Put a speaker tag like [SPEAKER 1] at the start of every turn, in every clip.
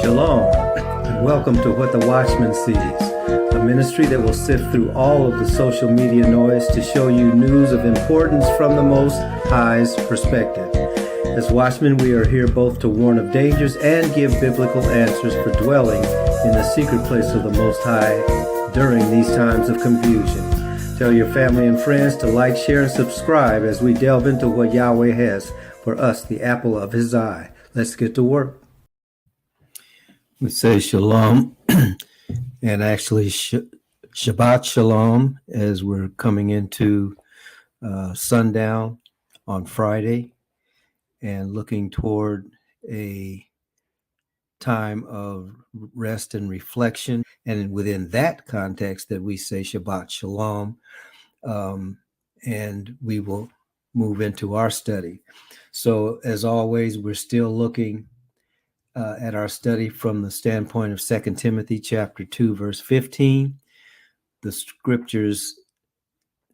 [SPEAKER 1] Shalom, and welcome to What the Watchman Sees, a ministry that will sift through all of the social media noise to show you news of importance from the Most High's perspective. As watchmen, we are here both to warn of dangers and give biblical answers for dwelling in the secret place of the Most High during these times of confusion. Tell your family and friends to like, share, and subscribe as we delve into what Yahweh has for us, the apple of His eye. Let's get to work. We say shalom, and actually Shabbat shalom as we're coming into sundown on Friday and looking toward a time of rest and reflection. And within that context that we say Shabbat shalom, and we will move into our study. So as always, we're still looking at our study from the standpoint of 2 Timothy chapter 2, verse 15. The scriptures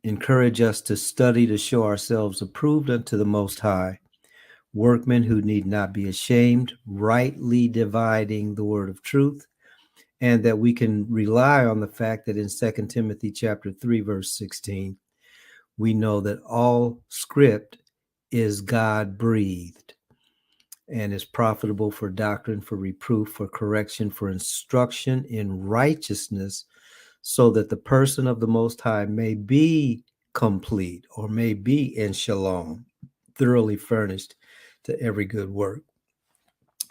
[SPEAKER 1] encourage us to study to show ourselves approved unto the Most High, workmen who need not be ashamed, rightly dividing the word of truth, and that we can rely on the fact that in 2 Timothy chapter 3, verse 16, we know that all script is God-breathed and is profitable for doctrine, for reproof, for correction, for instruction in righteousness, so that the person of the Most High may be complete, or may be in shalom, thoroughly furnished to every good work.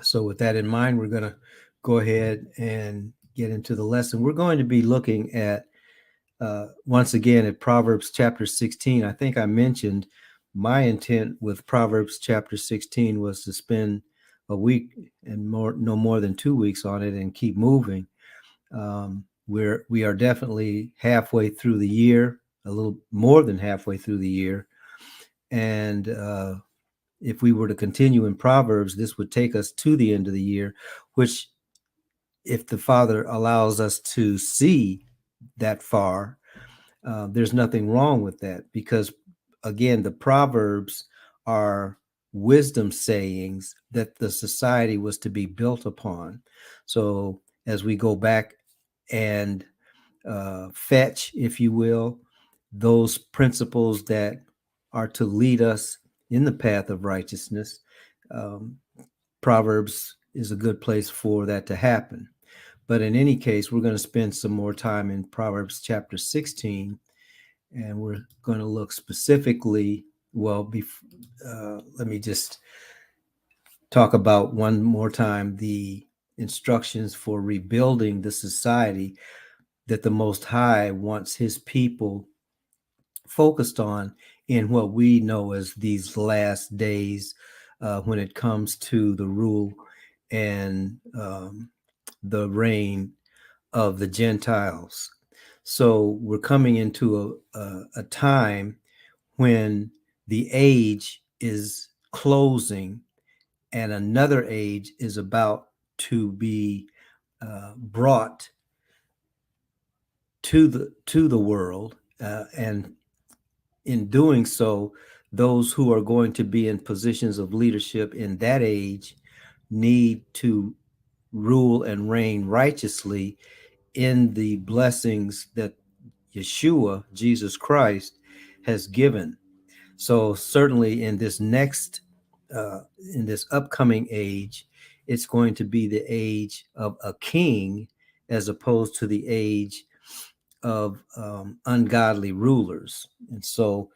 [SPEAKER 1] So with that in mind, we're going to go ahead and get into the lesson. We're going to be looking at, once again, at Proverbs chapter 16. I think I mentioned my intent with Proverbs chapter 16 was to spend a week and no more than 2 weeks on it and keep moving. We are definitely halfway through the year, a little more than halfway through the year. And if we were to continue in Proverbs, this would take us to the end of the year, which, if the Father allows us to see that far, there's nothing wrong with that, because again, the Proverbs are wisdom sayings that the society was to be built upon. So as we go back and fetch, if you will, those principles that are to lead us in the path of righteousness, Proverbs is a good place for that to happen. But in any case, we're going to spend some more time in Proverbs chapter 16, and we're going to look specifically, let me just talk about one more time the instructions for rebuilding the society that the Most High wants His people focused on in what we know as these last days, when it comes to the rule and the reign of the Gentiles. So we're coming into a time when the age is closing and another age is about to be brought to the world, and in doing so, those who are going to be in positions of leadership in that age need to rule and reign righteously in the blessings that Yeshua, Jesus Christ, has given. So certainly in this in this upcoming age, it's going to be the age of a king as opposed to the age of ungodly rulers. And so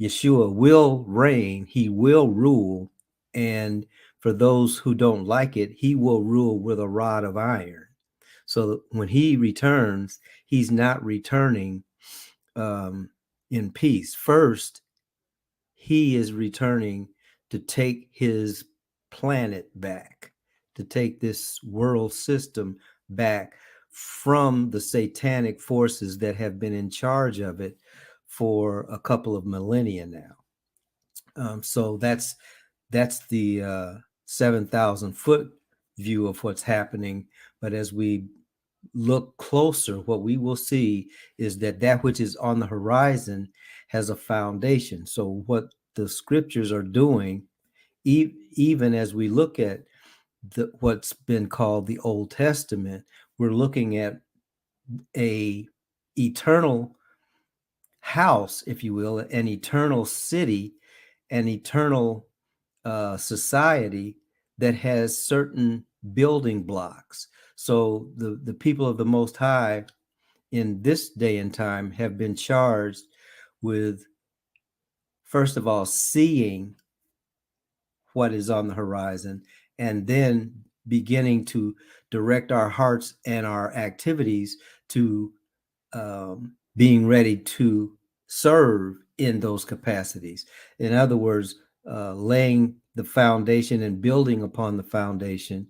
[SPEAKER 1] Yeshua will reign, He will rule, and for those who don't like it, He will rule with a rod of iron. So when He returns, He's not returning in peace. First, He is returning to take His planet back, to take this world system back from the satanic forces that have been in charge of it for a couple of millennia now. So that's the 7,000 foot view of what's happening. But as we look closer, what we will see is that which is on the horizon has a foundation. So what the scriptures are doing, even as we look at what's been called the Old Testament, we're looking at a eternal house, if you will, an eternal city, an eternal society that has certain building blocks. So the people of the Most High in this day and time have been charged with, first of all, seeing what is on the horizon, and then beginning to direct our hearts and our activities to being ready to serve in those capacities. In other words, laying the foundation and building upon the foundation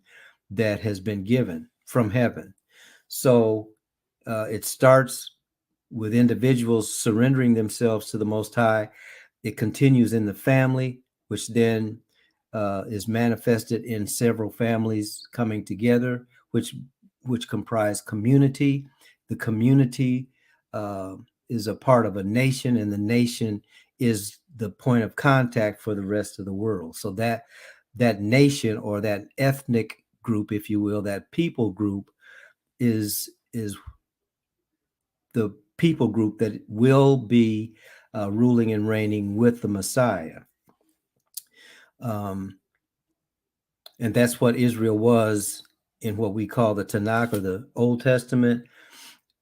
[SPEAKER 1] that has been given from heaven. So it starts with individuals surrendering themselves to the Most High. It continues in the family, which then is manifested in several families coming together, which comprise community. The community is a part of a nation, and the nation is the point of contact for the rest of the world. So that nation, or that ethnic group, if you will, that people group, is the people group that will be ruling and reigning with the Messiah. And that's what Israel was in what we call the Tanakh, or the Old Testament.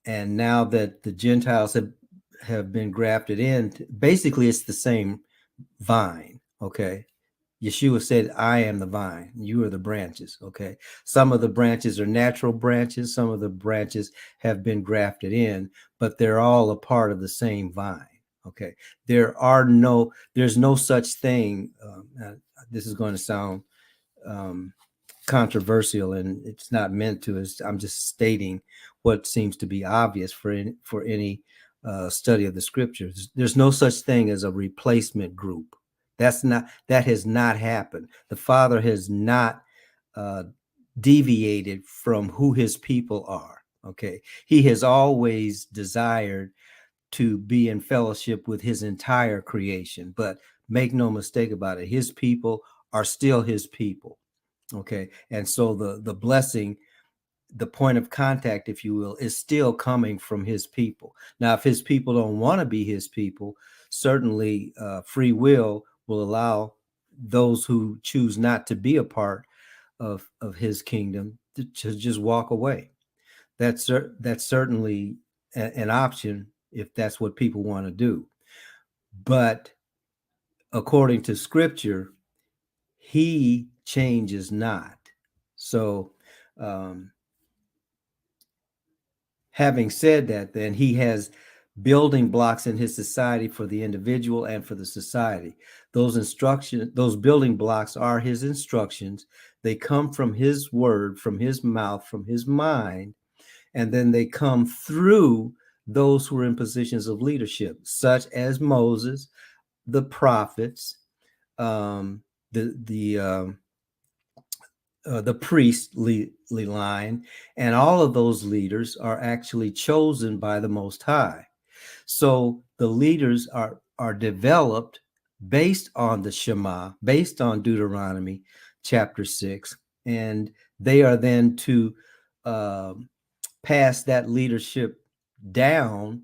[SPEAKER 1] And now that the Gentiles have been grafted in, basically it's the same vine. Okay. Yeshua said, I am the vine, you are the branches. Okay. Some of the branches are natural branches, some of the branches have been grafted in, but they're all a part of the same vine. Okay. There's no such thing. This is going to sound controversial, and it's not meant to. I'm just stating what seems to be obvious for any study of the scriptures. There's no such thing as a replacement group. That has not happened. The Father has not deviated from who his people are. Okay. He has always desired to be in fellowship with his entire creation, but make no mistake about it, his people are still his people. Okay. And so the blessing, the point of contact, if you will, is still coming from his people. Now, if his people don't want to be his people, certainly free will allow those who choose not to be a part of his kingdom to just walk away. That's certainly an option if that's what people want to do. But according to scripture, he changes not. So, having said that, then he has building blocks in his society for the individual and for the society. Those building blocks are his instructions. They come from his word, from his mouth, from his mind, and then they come through those who are in positions of leadership, such as Moses, the prophets, the priestly line, and all of those leaders are actually chosen by the Most High. So the leaders are developed based on the Shema, based on Deuteronomy chapter 6, and they are then to pass that leadership down,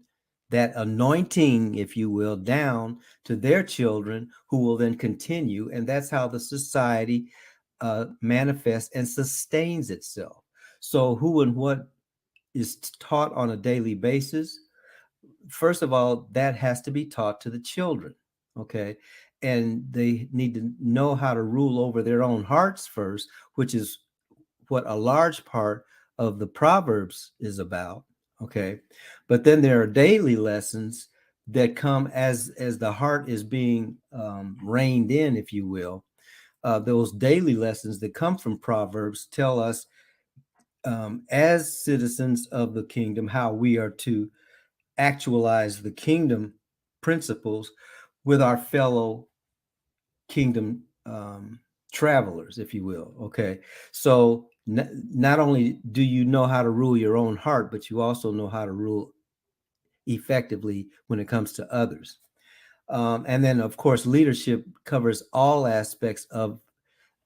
[SPEAKER 1] that anointing, if you will, down to their children, who will then continue. And that's how the society manifests and sustains itself. So, who and what is taught on a daily basis? First of all, that has to be taught to the children. Okay. And they need to know how to rule over their own hearts first, which is what a large part of the Proverbs is about. Okay. But then there are daily lessons that come as the heart is being reined in, if you will. Those daily lessons that come from Proverbs tell us, as citizens of the kingdom, how we are to actualize the kingdom principles with our fellow kingdom travelers, if you will. Okay. So not only do you know how to rule your own heart, but you also know how to rule effectively when it comes to others. And then, of course, leadership covers all aspects of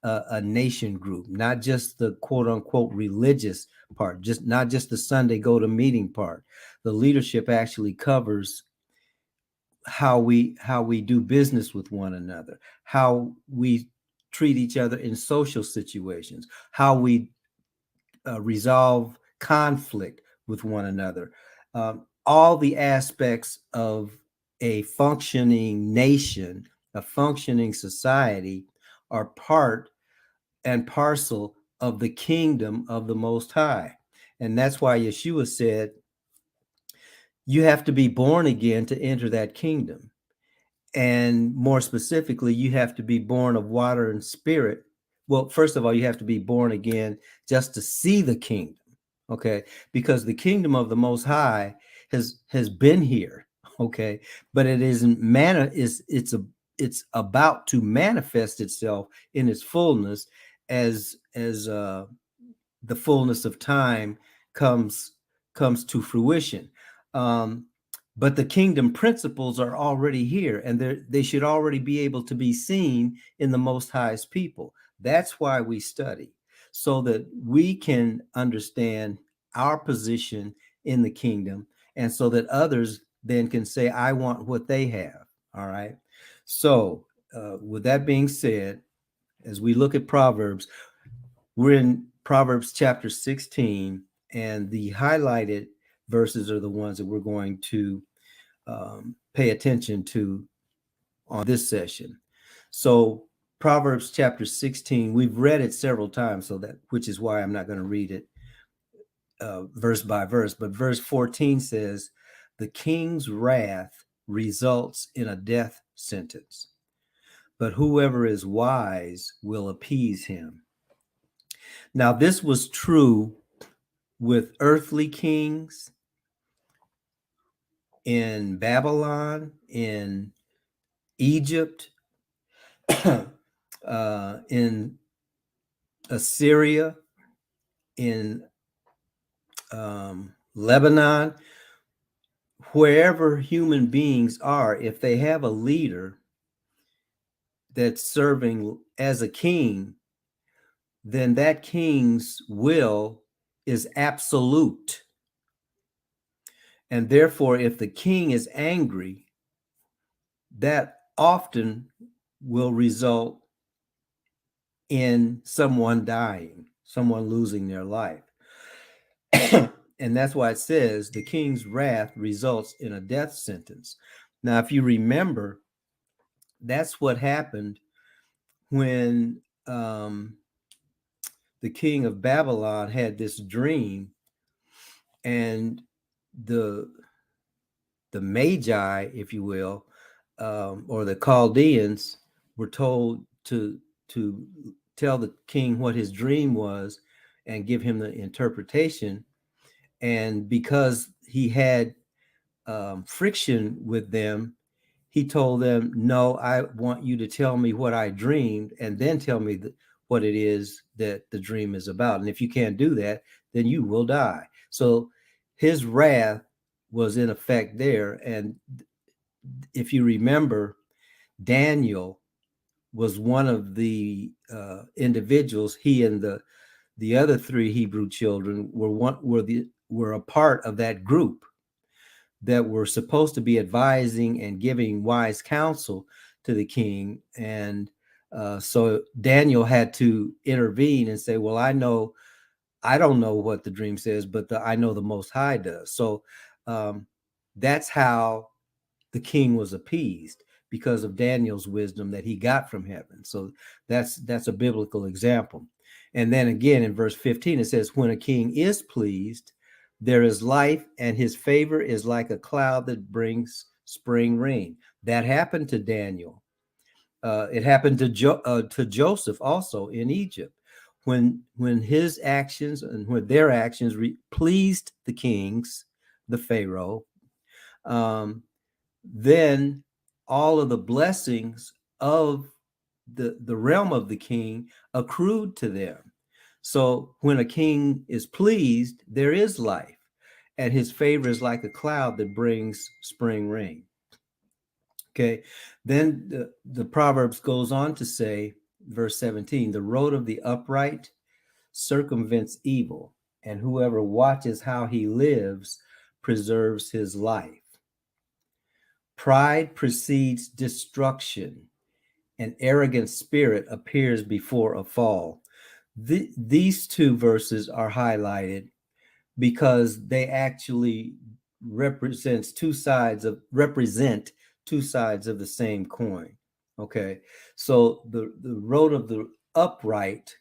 [SPEAKER 1] a nation group, not just the quote unquote religious part, just not just the Sunday go to meeting part. The leadership actually covers how we do business with one another, how we treat each other in social situations, how we resolve conflict with one another. All the aspects of a functioning nation, a functioning society, are part and parcel of the kingdom of the Most High. And that's why Yeshua said, you have to be born again to enter that kingdom. And more specifically, you have to be born of water and spirit. Well, first of all, you have to be born again just to see the kingdom. Okay, because the kingdom of the Most High has been here. Okay, but it isn't it's about to manifest itself in its fullness as the fullness of time comes to fruition. Um, but the kingdom principles are already here, and they should already be able to be seen in the Most High's people. That's why we study, so that we can understand our position in the kingdom, and so that others then can say, I want what they have. All right. So, with that being said, as we look at Proverbs, we're in Proverbs chapter 16, and the highlighted verses are the ones that we're going to pay attention to on this session. So, Proverbs chapter 16, we've read it several times, so that which is why I'm not going to read it verse by verse. But verse 14 says, "The king's wrath results in a death sentence, but whoever is wise will appease him." Now, this was true with earthly kings in Babylon, in Egypt, in Assyria, in Lebanon, wherever human beings are, if they have a leader that's serving as a king, then that king's will is absolute. And therefore, if the king is angry, that often will result in someone dying, someone losing their life. And that's why it says the king's wrath results in a death sentence. Now, if you remember, that's what happened when the king of Babylon had this dream, and the Magi, if you will, or the Chaldeans, were told to tell the king what his dream was and give him the interpretation. And because he had friction with them, he told them, "No, I want you to tell me what I dreamed, and then tell me what it is that the dream is about. And if you can't do that, then you will die." So his wrath was in effect there. And if you remember, Daniel was one of the individuals. He and the other three Hebrew children were a part of that group that were supposed to be advising and giving wise counsel to the king. And so Daniel had to intervene and say, well, I don't know what the dream says, but I know the Most High does. So that's how the king was appeased, because of Daniel's wisdom that he got from heaven. So that's a biblical example. And then again in verse 15, it says, when a king is pleased, there is life, and his favor is like a cloud that brings spring rain. That happened to Daniel. It happened to Joseph also in Egypt. When his actions and when their actions pleased the kings, the Pharaoh, then all of the blessings of the realm of the king accrued to them. So when a king is pleased, there is life, and his favor is like a cloud that brings spring rain. Okay, then the Proverbs goes on to say, verse 17, the road of the upright circumvents evil, and whoever watches how he lives preserves his life. Pride precedes destruction. An arrogant spirit appears before a fall. These two verses are highlighted because they actually represent two sides of the same coin. Okay, so the road of the upright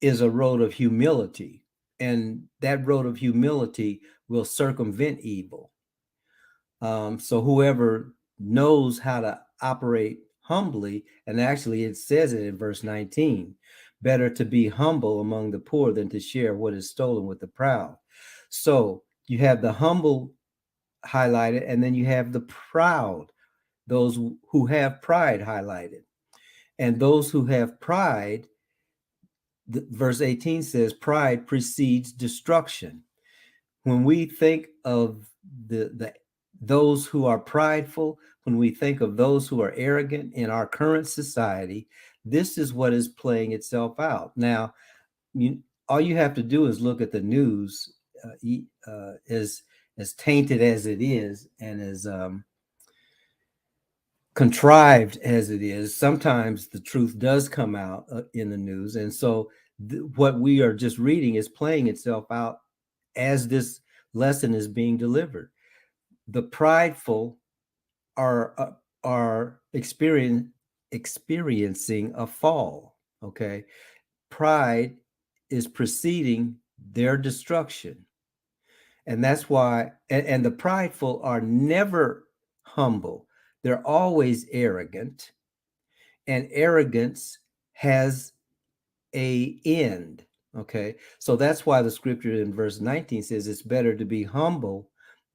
[SPEAKER 1] is a road of humility, and that road of humility will circumvent evil. So whoever knows how to operate humbly, and actually it says it in verse 19, better to be humble among the poor than to share what is stolen with the proud. So you have the humble highlighted, and then you have the proud, those who have pride highlighted. And those who have pride, verse 18 says, pride precedes destruction. When we think of the those who are prideful, when we think of those who are arrogant in our current society, this is what is playing itself out. Now, all you have to do is look at the news, as tainted as it is, and as contrived as it is. Sometimes the truth does come out in the news, and so what we are just reading is playing itself out as this lesson is being delivered. The prideful are experiencing a fall. Okay, pride is preceding their destruction, and that's why. And the prideful are never humble; they're always arrogant, and arrogance has a end. Okay, so that's why the scripture in verse 19 says it's better to be humble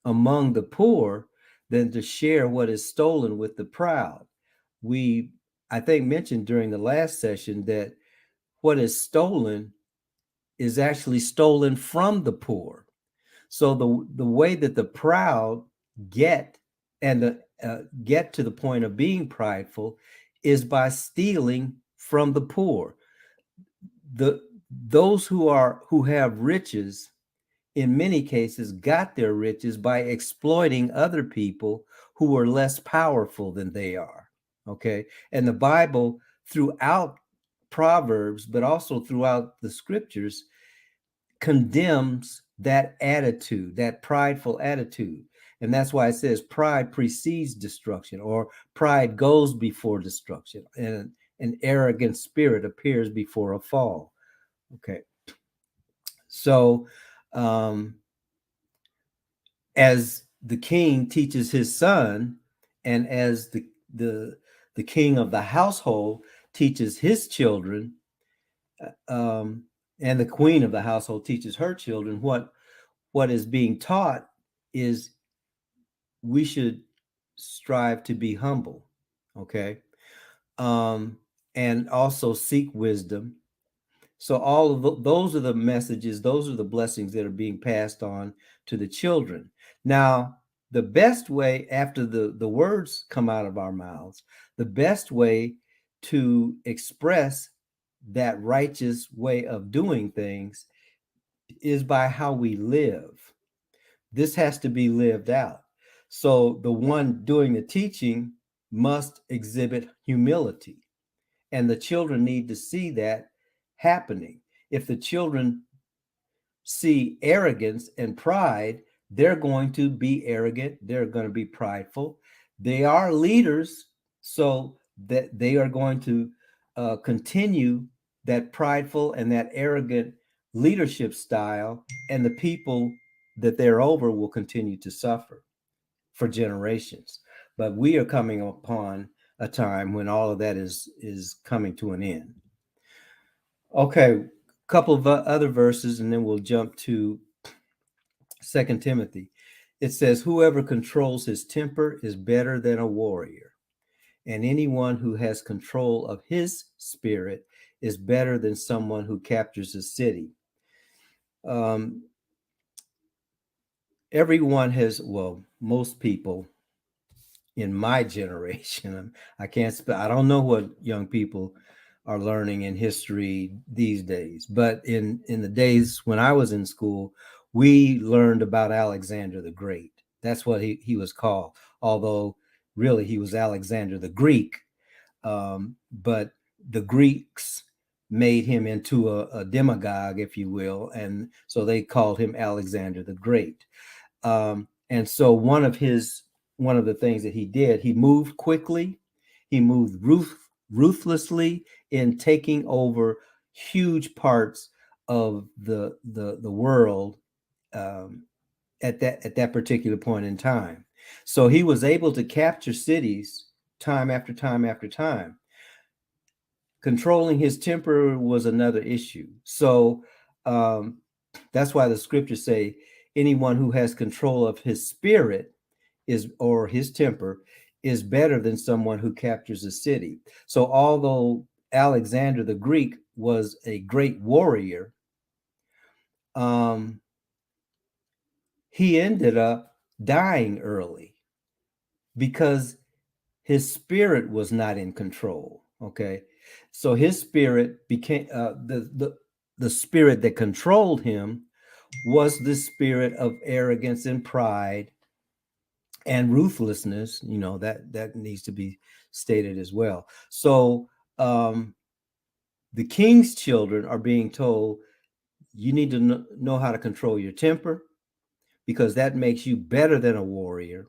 [SPEAKER 1] among the poor than to share what is stolen with the proud. We, I think, mentioned during the last session that what is stolen is actually stolen from the poor. So the way that the proud get get to the point of being prideful is by stealing from the poor. Those who have riches in many cases got their riches by exploiting other people who are less powerful than they are. Okay, and the Bible throughout Proverbs, but also throughout the scriptures, condemns that attitude, that prideful attitude. And that's why it says pride precedes destruction, or pride goes before destruction, and an arrogant spirit appears before a fall. Okay. So, as the king teaches his son, and as the king of the household teaches his children, and the queen of the household teaches her children, what is being taught is we should strive to be humble. Okay, and also seek wisdom. So all of those are the messages, those are the blessings that are being passed on to the children. Now, the best way, after the words come out of our mouths, the best way to express that righteous way of doing things is by how we live. This has to be lived out. So the one doing the teaching must exhibit humility, and the children need to see that happening. If the children see arrogance and pride, they're going to be arrogant, they're going to be prideful. They are leaders, so that they are going to continue that prideful and that arrogant leadership style, and the people that they're over will continue to suffer for generations. But we are coming upon a time when all of that is coming to an end. Okay, a couple of other verses, and then we'll jump to 2 Timothy. It says, whoever controls his temper is better than a warrior, and anyone who has control of his spirit is better than someone who captures a city. Everyone has, well, most people in my generation, I don't know what young people are learning in history these days. But in the days when I was in school, we learned about Alexander the Great. That's what he was called, although really he was Alexander the Greek. But the Greeks made him into a demagogue, if you will, and so they called him Alexander the Great. And so one of the things that he did, he moved quickly, he moved ruthlessly in taking over huge parts of the world, um, at that particular point in time. So he was able to capture cities time after time after time. Controlling his temper was another issue. So um, that's why the scriptures say anyone who has control of his spirit is, or his temper, is better than someone who captures a city. So although Alexander the Greek was a great warrior, um, he ended up dying early because his spirit was not in control. Okay, so his spirit became the spirit that controlled him was the spirit of arrogance and pride and ruthlessness. You know, that needs to be stated as well. So the king's children are being told you need to know how to control your temper, because that makes you better than a warrior,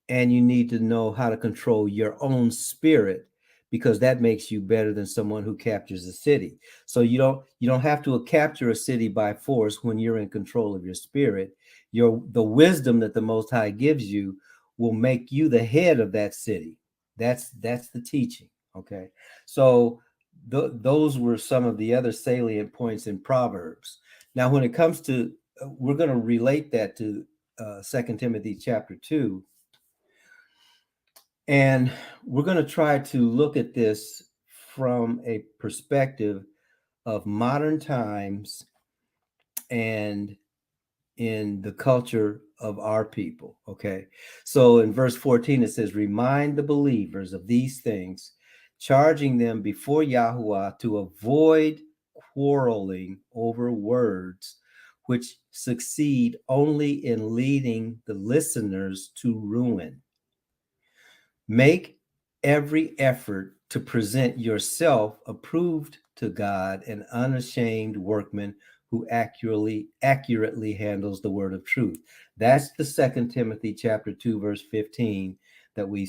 [SPEAKER 1] and you need to know how to control your own spirit, because that makes you better than someone who captures a city. So you don't have to capture a city by force when you're in control of your spirit. The wisdom that the Most High gives you will make you the head of that city. That's the teaching. Okay, so those were some of the other salient points in Proverbs. Now when it comes to we're going to relate that to 2 Timothy chapter 2. And we're going to try to look at this from a perspective of modern times and in the culture of our people. Okay. So in verse 14, it says, remind the believers of these things, charging them before Yahuwah to avoid quarreling over words, which succeed only in leading the listeners to ruin. Make every effort to present yourself approved to God, an unashamed workman who accurately handles the word of truth. That's the 2 Timothy chapter 2 verse 15 that we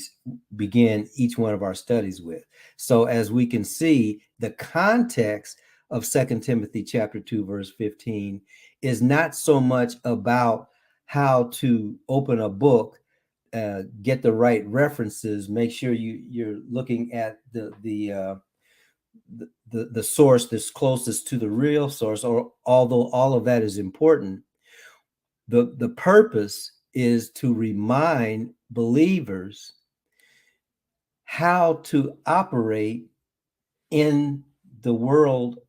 [SPEAKER 1] begin each one of our studies with. So as we can see, the context of 2 Timothy chapter 2 verse 15 is not so much about how to open a book, get the right references, make sure you're looking at the source that's closest to the real source. Or although all of that is important, the purpose is to remind believers how to operate in the world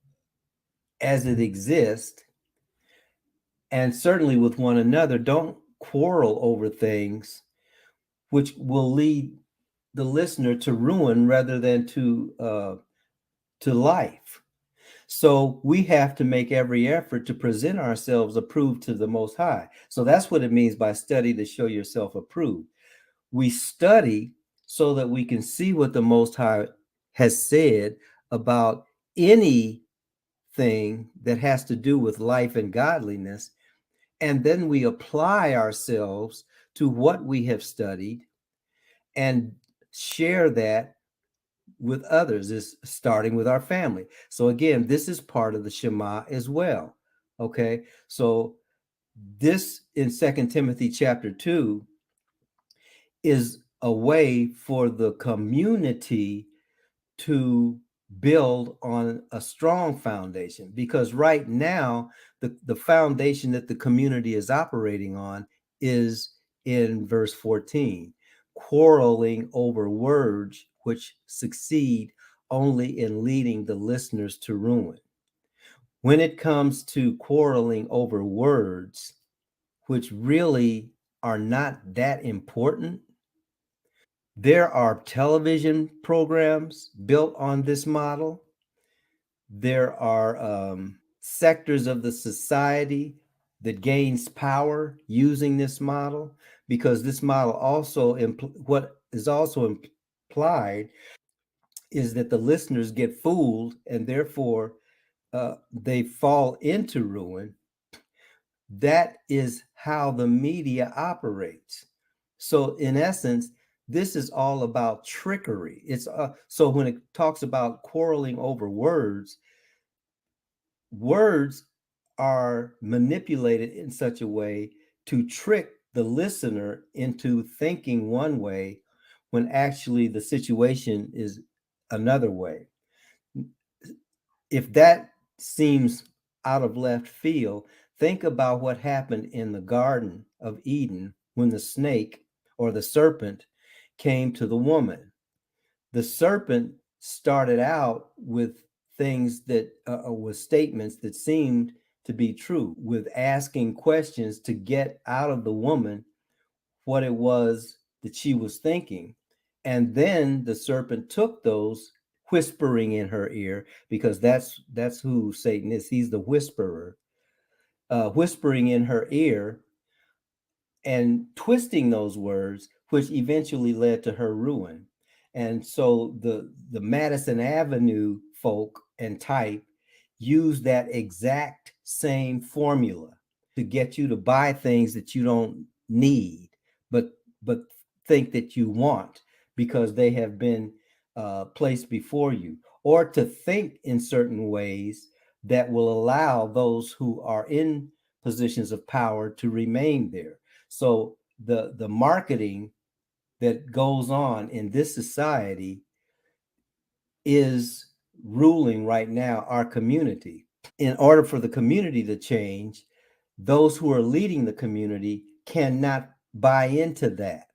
[SPEAKER 1] as it exists, and certainly with one another. Don't quarrel over things which will lead the listener to ruin rather than to life. So we have to make every effort to present ourselves approved to the Most High. So that's what it means by study to show yourself approved. We study so that we can see what the Most High has said about anything that has to do with life and godliness. And then we apply ourselves to what we have studied and share that with others, is starting with our family. So again, this is part of the Shema as well. Okay, so this in 2 Timothy chapter 2 is a way for the community to build on a strong foundation, because right now the foundation that the community is operating on is in verse 14, quarreling over words which succeed only in leading the listeners to ruin. When it comes to quarreling over words which really are not that important, there are television programs built on this model. There are sectors of the society that gains power using this model, because this model also what is also implied is that the listeners get fooled, and therefore they fall into ruin. That is how the media operates. So, in essence, this is all about trickery. It's so when it talks about quarreling over words, words are manipulated in such a way to trick the listener into thinking one way when actually the situation is another way. If that seems out of left field, think about what happened in the Garden of Eden when the snake or the serpent came to the woman. The serpent started out with things that with statements that seemed to be true, with asking questions to get out of the woman what it was that she was thinking. And then the serpent took those, whispering in her ear, because that's who Satan is. He's the whisperer, whispering in her ear and twisting those words, which eventually led to her ruin. And so the Madison Avenue folk and type use that exact same formula to get you to buy things that you don't need, but but think that you want, because they have been placed before you, or to think in certain ways that will allow those who are in positions of power to remain there. So the marketing that goes on in this society is ruling right now our community. In order for the community to change, those who are leading the community cannot buy into that,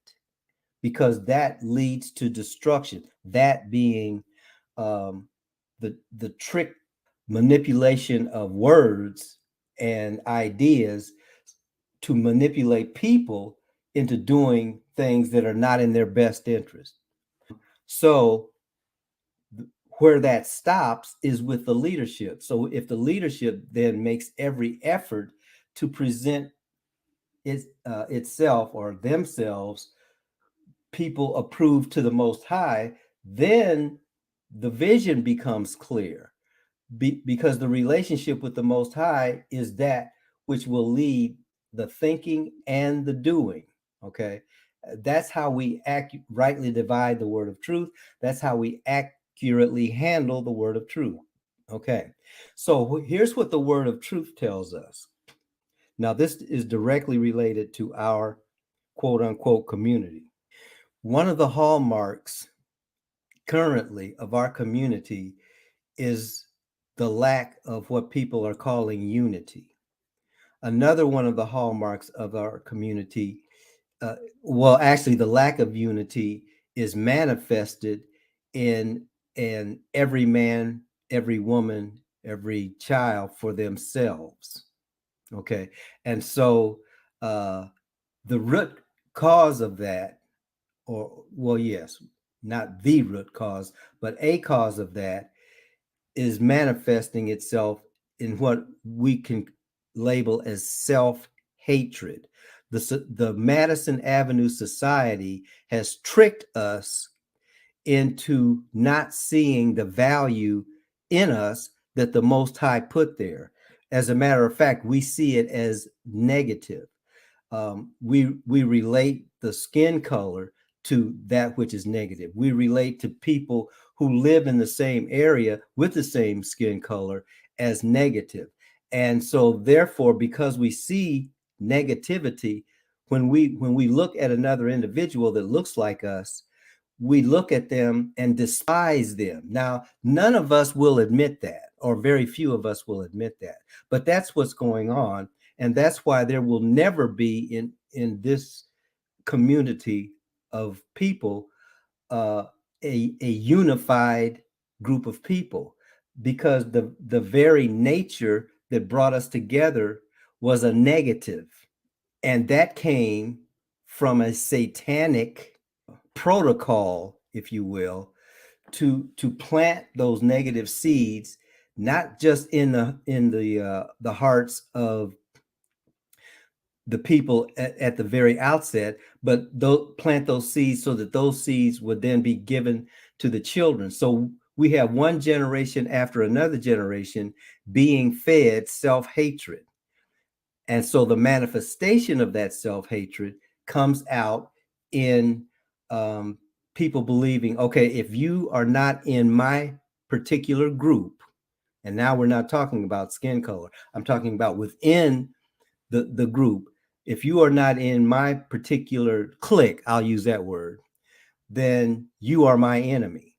[SPEAKER 1] because that leads to destruction. That being the trick manipulation of words and ideas to manipulate people into doing things that are not in their best interest. So where that stops is with the leadership. So if the leadership then makes every effort to present itself or themselves people approved to the Most High, then the vision becomes clear, because the relationship with the Most High is that which will lead the thinking and the doing. Okay, that's how we rightly divide the word of truth. That's how we accurately handle the word of truth. Okay, so here's what the word of truth tells us. Now, this is directly related to our quote unquote community. One of the hallmarks currently of our community is the lack of what people are calling unity. Another one of the hallmarks of our community, well, actually, the lack of unity is manifested in every man, every woman, every child for themselves. Okay, and so the root cause of that, or well, yes, not the root cause, but a cause of that is manifesting itself in what we can label as self-hatred. The Madison Avenue Society has tricked us into not seeing the value in us that the Most High put there. As a matter of fact, we see it as negative. We relate the skin color to that which is negative. We relate to people who live in the same area with the same skin color as negative. And so therefore, because we see negativity, when we look at another individual that looks like us, we look at them and despise them. Now, none of us will admit that, or very few of us will admit that, but that's what's going on. And that's why there will never be in this community of people a unified group of people, because the very nature that brought us together was a negative, and that came from a satanic protocol, if you will, to plant those negative seeds not just in the hearts of the people at the very outset, but plant those seeds so that those seeds would then be given to the children. So we have one generation after another generation being fed self-hatred. And so the manifestation of that self-hatred comes out in people believing, okay, if you are not in my particular group, and now we're not talking about skin color, I'm talking about within the group, if you are not in my particular clique, I'll use that word, then you are my enemy.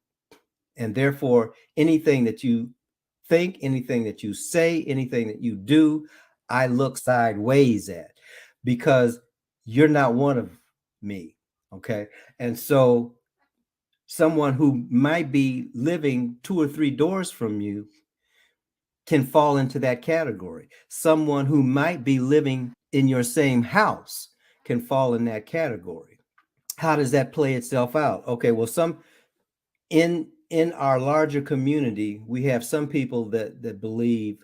[SPEAKER 1] And therefore, anything that you think, anything that you say, anything that you do, I look sideways at, because you're not one of me. Okay. And so someone who might be living 2 or 3 doors from you can fall into that category. Someone who might be living in your same house can fall in that category. How does that play itself out? Okay, well, in our larger community, we have some people that believe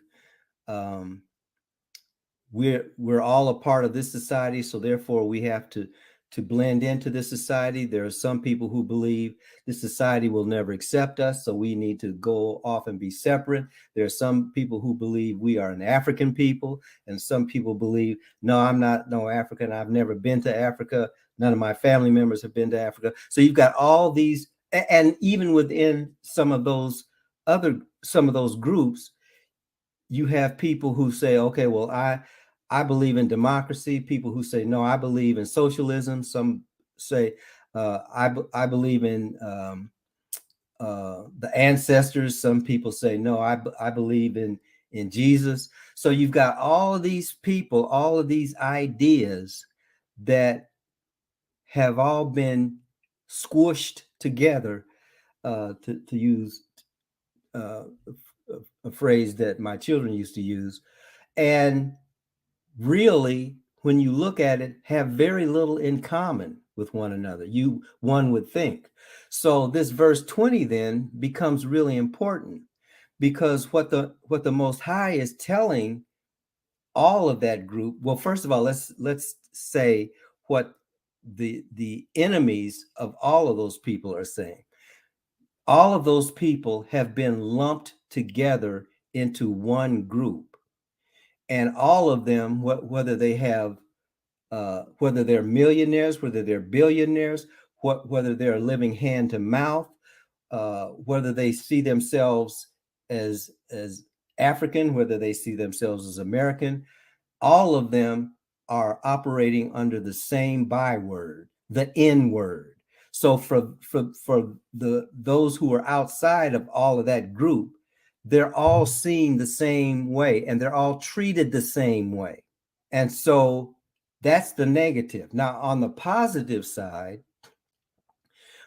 [SPEAKER 1] we're all a part of this society, so therefore we have to blend into this society. There are some people who believe this society will never accept us, so we need to go off and be separate. There are some people who believe we are an African people, and some people believe, no, I'm not no African. I've never been to Africa. None of my family members have been to Africa. So you've got all these, and even within some of those groups, you have people who say, okay, well, I believe in democracy. People who say, no, I believe in socialism. Some say, I believe in the ancestors. Some people say, no, I believe in Jesus. So you've got all of these people, all of these ideas that have all been squished together, to use a phrase that my children used to use, and really, when you look at it, have very little in common with one another, one would think. So this verse 20 then becomes really important, because what the Most High is telling all of that group, well, first of all, let's say what the enemies of all of those people are saying. All of those people have been lumped together into one group, and all of them, whether they have whether they're millionaires, whether they're billionaires, whether they're living hand to mouth, whether they see themselves as African, whether they see themselves as American, all of them are operating under the same byword, the N word. So for those who are outside of all of that group, they're all seen the same way, and they're all treated the same way. And so that's the negative. Now, on the positive side,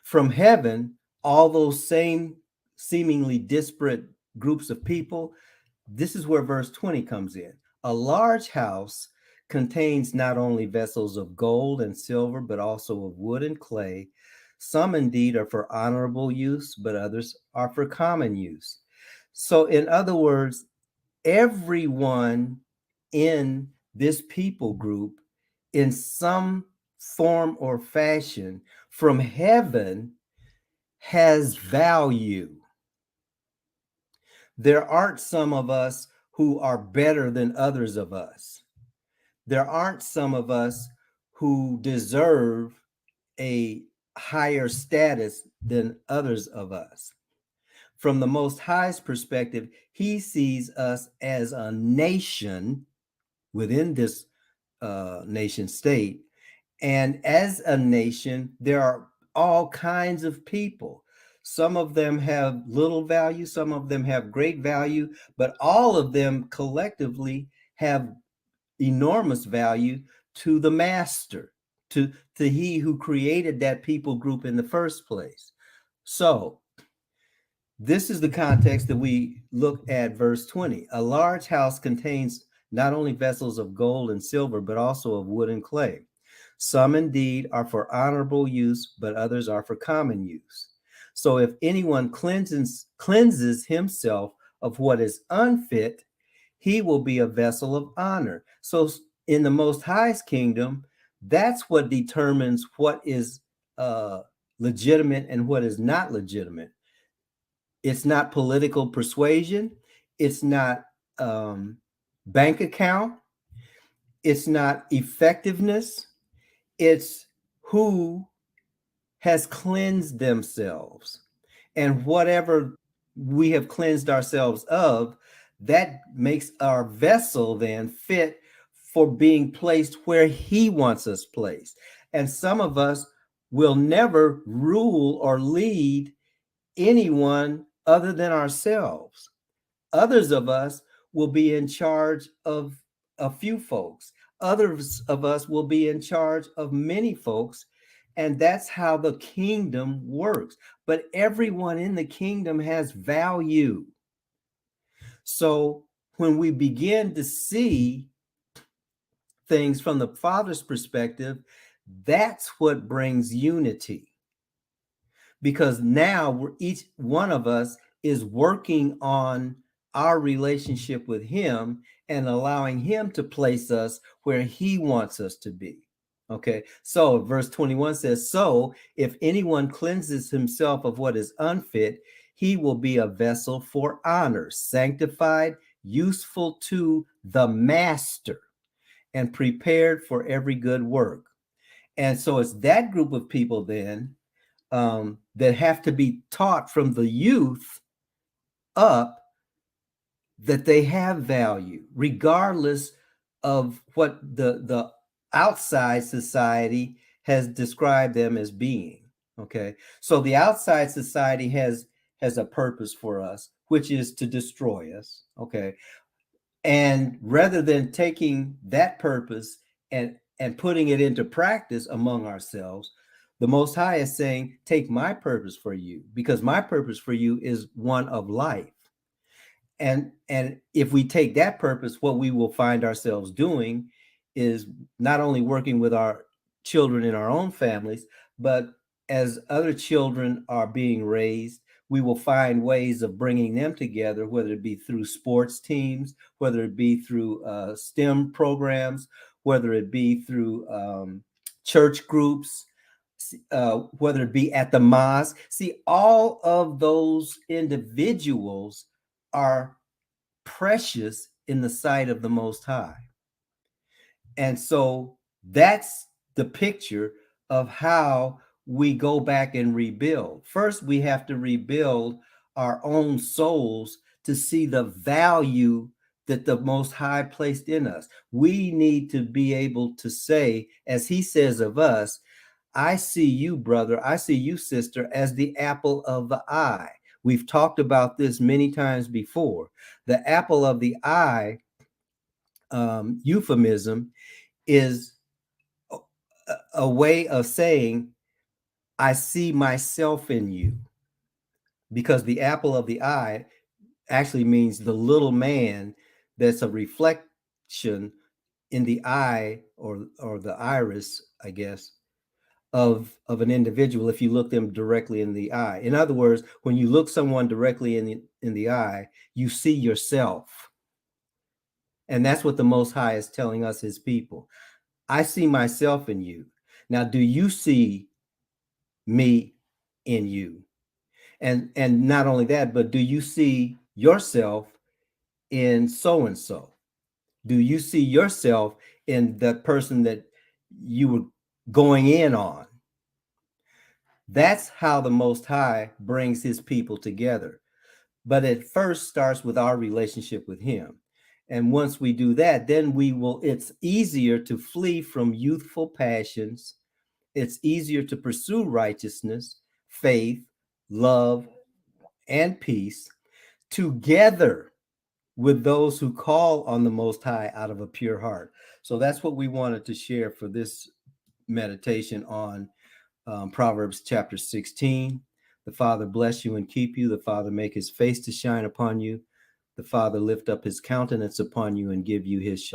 [SPEAKER 1] from heaven, all those same seemingly disparate groups of people, this is where verse 20 comes in. A large house contains not only vessels of gold and silver, but also of wood and clay. Some indeed are for honorable use, but others are for common use. So, in other words, everyone in this people group, in some form or fashion, from heaven, has value. There aren't some of us who are better than others of us. There aren't some of us who deserve a higher status than others of us. From the Most High's perspective, he sees us as a nation within this nation state. And as a nation, there are all kinds of people. Some of them have little value, some of them have great value, but all of them collectively have enormous value to the master, to he who created that people group in the first place. So this is the context that we look at verse 20. A large house contains not only vessels of gold and silver, but also of wood and clay. Some indeed are for honorable use, but others are for common use. So if anyone cleanses himself of what is unfit, he will be a vessel of honor. So in the Most High's kingdom, that's what determines what is legitimate and what is not legitimate. It's not political persuasion. It's not bank account. It's not effectiveness. It's who has cleansed themselves. And whatever we have cleansed ourselves of, that makes our vessel then fit for being placed where he wants us placed. And some of us will never rule or lead anyone other than ourselves. Others of us will be in charge of a few folks. Others of us will be in charge of many folks. And that's how the kingdom works. But everyone in the kingdom has value. So when we begin to see things from the Father's perspective, that's what brings unity. Because now each one of us is working on our relationship with him and allowing him to place us where he wants us to be. Okay, so verse 21 says, so if anyone cleanses himself of what is unfit, he will be a vessel for honor, sanctified, useful to the master, and prepared for every good work. And so it's that group of people then that have to be taught from the youth up that they have value, regardless of what the outside society has described them as being. Okay, so the outside society has a purpose for us, which is to destroy us. Okay, and rather than taking that purpose and putting it into practice among ourselves, the Most High is saying, take my purpose for you, because my purpose for you is one of life. And if we take that purpose, what we will find ourselves doing is not only working with our children in our own families, but as other children are being raised, we will find ways of bringing them together, whether it be through sports teams, whether it be through STEM programs, whether it be through church groups, whether it be at the mosque. See, all of those individuals are precious in the sight of the Most High. And so that's the picture of how we go back and rebuild. First, we have to rebuild our own souls to see the value that the Most High placed in us. We need to be able to say, as he says of us, I see you, brother, I see you, sister, as the apple of the eye. We've talked about this many times before. The apple of the eye euphemism is a way of saying, I see myself in you, because the apple of the eye actually means the little man that's a reflection in the eye or the iris, I guess, of an individual if you look them directly in the eye. In other words, when you look someone directly in the eye, you see yourself. And that's what the Most High is telling us, his people. I see myself in you. Now, do you see me in you? And not only that, but do you see yourself in so and so? Do you see yourself in the person that you were going in on? That's how the Most High brings his people together. But it first starts with our relationship with him. And once we do that, then it's easier to flee from youthful passions. It's easier to pursue righteousness, faith, love, and peace together with those who call on the Most High out of a pure heart. So that's what we wanted to share for this meditation on Proverbs chapter 16. The Father bless you and keep you. The Father make his face to shine upon you. The Father lift up his countenance upon you and give you his shalom.